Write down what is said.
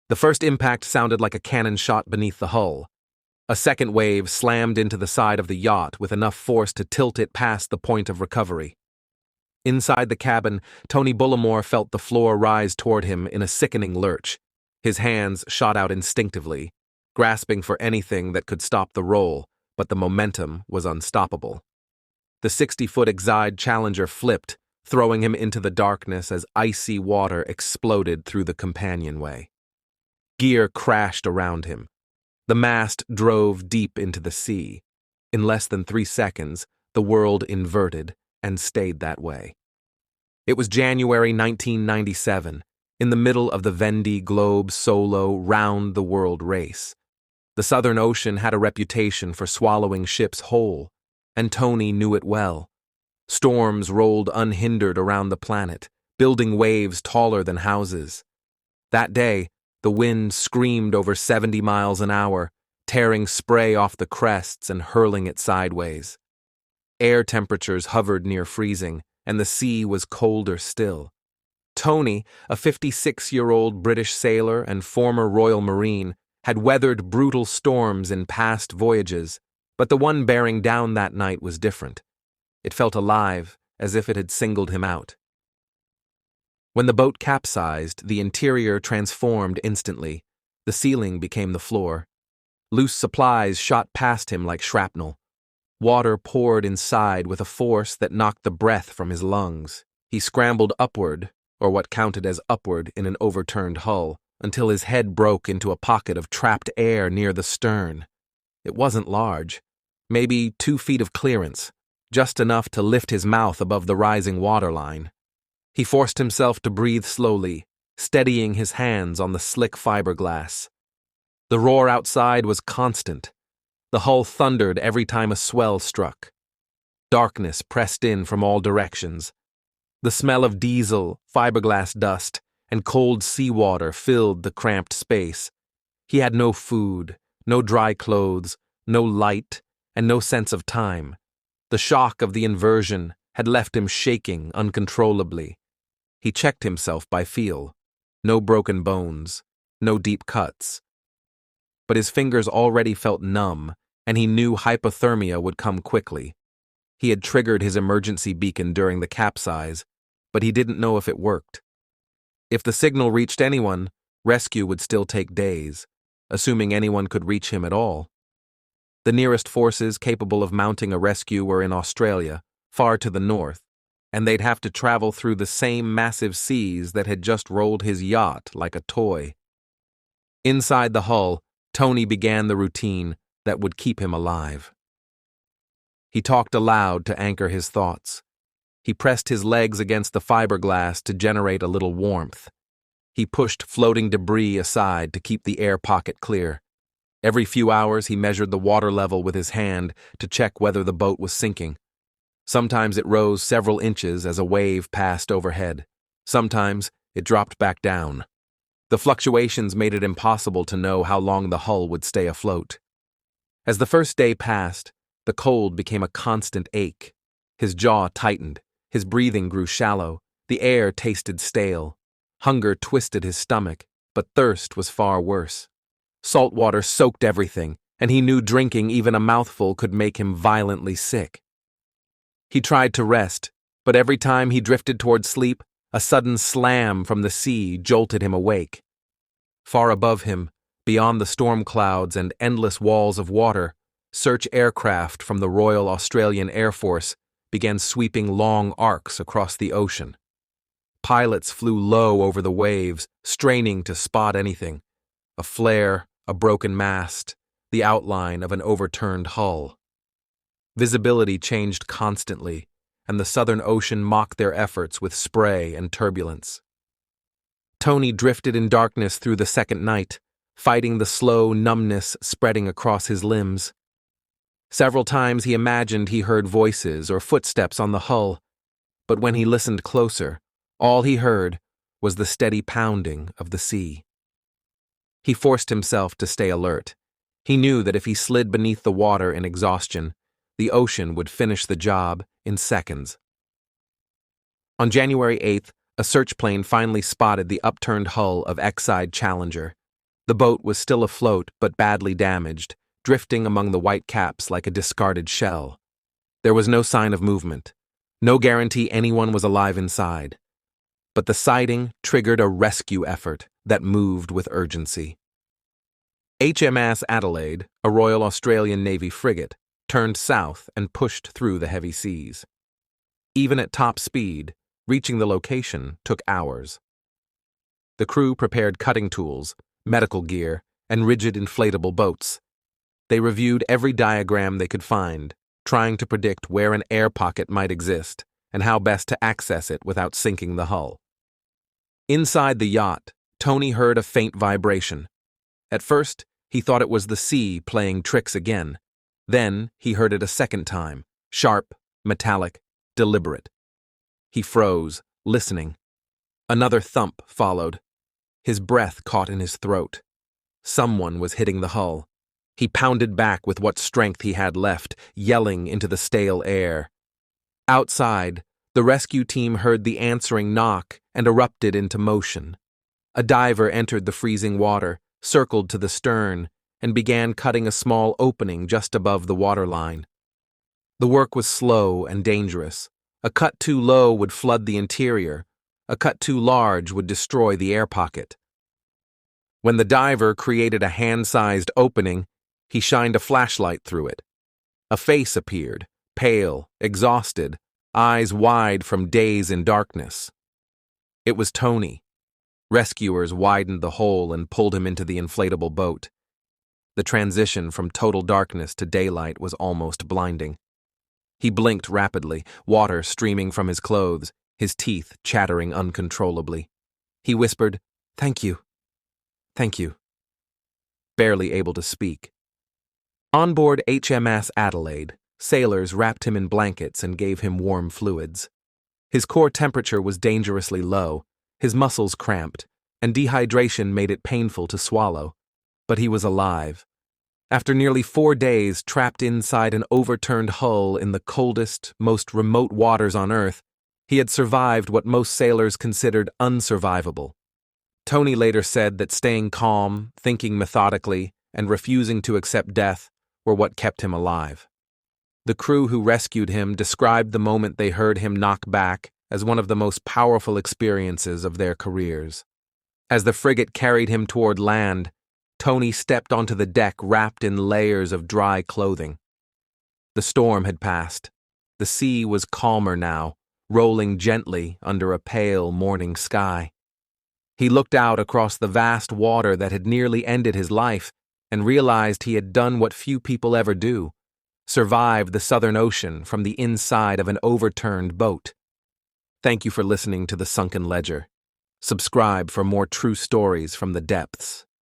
The first impact sounded like a cannon shot beneath the hull. A second wave slammed into the side of the yacht with enough force to tilt it past the point of recovery. Inside the cabin, Tony Bullimore felt the floor rise toward him in a sickening lurch. His hands shot out instinctively, grasping for anything that could stop the roll, but the momentum was unstoppable. The 60-foot Exide Challenger flipped, throwing him into the darkness as icy water exploded through the companionway. Gear crashed around him. The mast drove deep into the sea. In less than 3 seconds, the world inverted and stayed that way. It was January 1997, in the middle of the Vendée Globe solo round-the-world race. The Southern Ocean had a reputation for swallowing ships whole, and Tony knew it well. Storms rolled unhindered around the planet, building waves taller than houses. That day, the wind screamed over 70 miles an hour, tearing spray off the crests and hurling it sideways. Air temperatures hovered near freezing, and the sea was colder still. Tony, a 56-year-old British sailor and former Royal Marine, had weathered brutal storms in past voyages, but the one bearing down that night was different. It felt alive, as if it had singled him out. When the boat capsized, the interior transformed instantly. The ceiling became the floor. Loose supplies shot past him like shrapnel. Water poured inside with a force that knocked the breath from his lungs. He scrambled upward, or what counted as upward in an overturned hull, until his head broke into a pocket of trapped air near the stern. It wasn't large, maybe 2 feet of clearance, just enough to lift his mouth above the rising waterline. He forced himself to breathe slowly, steadying his hands on the slick fiberglass. The roar outside was constant. The hull thundered every time a swell struck. Darkness pressed in from all directions. The smell of diesel, fiberglass dust, and cold seawater filled the cramped space. He had no food, no dry clothes, no light, and no sense of time. The shock of the inversion had left him shaking uncontrollably. He checked himself by feel. No broken bones, no deep cuts. But his fingers already felt numb, and he knew hypothermia would come quickly. He had triggered his emergency beacon during the capsize, but he didn't know if it worked. If the signal reached anyone, rescue would still take days, assuming anyone could reach him at all. The nearest forces capable of mounting a rescue were in Australia, far to the north, and they'd have to travel through the same massive seas that had just rolled his yacht like a toy. Inside the hull, Tony began the routine that would keep him alive. He talked aloud to anchor his thoughts. He pressed his legs against the fiberglass to generate a little warmth. He pushed floating debris aside to keep the air pocket clear. Every few hours he measured the water level with his hand to check whether the boat was sinking. Sometimes it rose several inches as a wave passed overhead. Sometimes it dropped back down. The fluctuations made it impossible to know how long the hull would stay afloat. As the first day passed, the cold became a constant ache. His jaw tightened, his breathing grew shallow, the air tasted stale. Hunger twisted his stomach, but thirst was far worse. Salt water soaked everything, and he knew drinking even a mouthful could make him violently sick. He tried to rest, but every time he drifted toward sleep, a sudden slam from the sea jolted him awake. Far above him, beyond the storm clouds and endless walls of water, search aircraft from the Royal Australian Air Force began sweeping long arcs across the ocean. Pilots flew low over the waves, straining to spot anything. A flare, a broken mast, the outline of an overturned hull. Visibility changed constantly, and the Southern Ocean mocked their efforts with spray and turbulence. Tony drifted in darkness through the second night, fighting the slow numbness spreading across his limbs. Several times he imagined he heard voices or footsteps on the hull, but when he listened closer, all he heard was the steady pounding of the sea. He forced himself to stay alert. He knew that if he slid beneath the water in exhaustion, the ocean would finish the job in seconds. On January 8th, a search plane finally spotted the upturned hull of Exide Challenger. The boat was still afloat but badly damaged, drifting among the white caps like a discarded shell. There was no sign of movement, no guarantee anyone was alive inside. But the sighting triggered a rescue effort that moved with urgency. HMS Adelaide, a Royal Australian Navy frigate, turned south and pushed through the heavy seas. Even at top speed, reaching the location took hours. The crew prepared cutting tools, medical gear, and rigid inflatable boats. They reviewed every diagram they could find, trying to predict where an air pocket might exist and how best to access it without sinking the hull. Inside the yacht, Tony heard a faint vibration. At first, he thought it was the sea playing tricks again. Then, he heard it a second time, sharp, metallic, deliberate. He froze, listening. Another thump followed. His breath caught in his throat. Someone was hitting the hull. He pounded back with what strength he had left, yelling into the stale air. Outside, the rescue team heard the answering knock and erupted into motion. A diver entered the freezing water, circled to the stern, and began cutting a small opening just above the waterline. The work was slow and dangerous. A cut too low would flood the interior. A cut too large would destroy the air pocket. When the diver created a hand-sized opening, he shined a flashlight through it. A face appeared, pale, exhausted, eyes wide from days in darkness. It was Tony. Rescuers widened the hole and pulled him into the inflatable boat. The transition from total darkness to daylight was almost blinding. He blinked rapidly, water streaming from his clothes, his teeth chattering uncontrollably. He whispered, "Thank you. Thank you." Barely able to speak. On board HMS Adelaide, sailors wrapped him in blankets and gave him warm fluids. His core temperature was dangerously low, his muscles cramped, and dehydration made it painful to swallow. But he was alive. After nearly 4 days trapped inside an overturned hull in the coldest, most remote waters on Earth, he had survived what most sailors considered unsurvivable. Tony later said that staying calm, thinking methodically, and refusing to accept death were what kept him alive. The crew who rescued him described the moment they heard him knock back as one of the most powerful experiences of their careers. As the frigate carried him toward land, Tony stepped onto the deck wrapped in layers of dry clothing. The storm had passed. The sea was calmer now, rolling gently under a pale morning sky. He looked out across the vast water that had nearly ended his life and realized he had done what few people ever do: survived the Southern Ocean from the inside of an overturned boat. Thank you for listening to The Sunken Ledger. Subscribe for more true stories from the depths.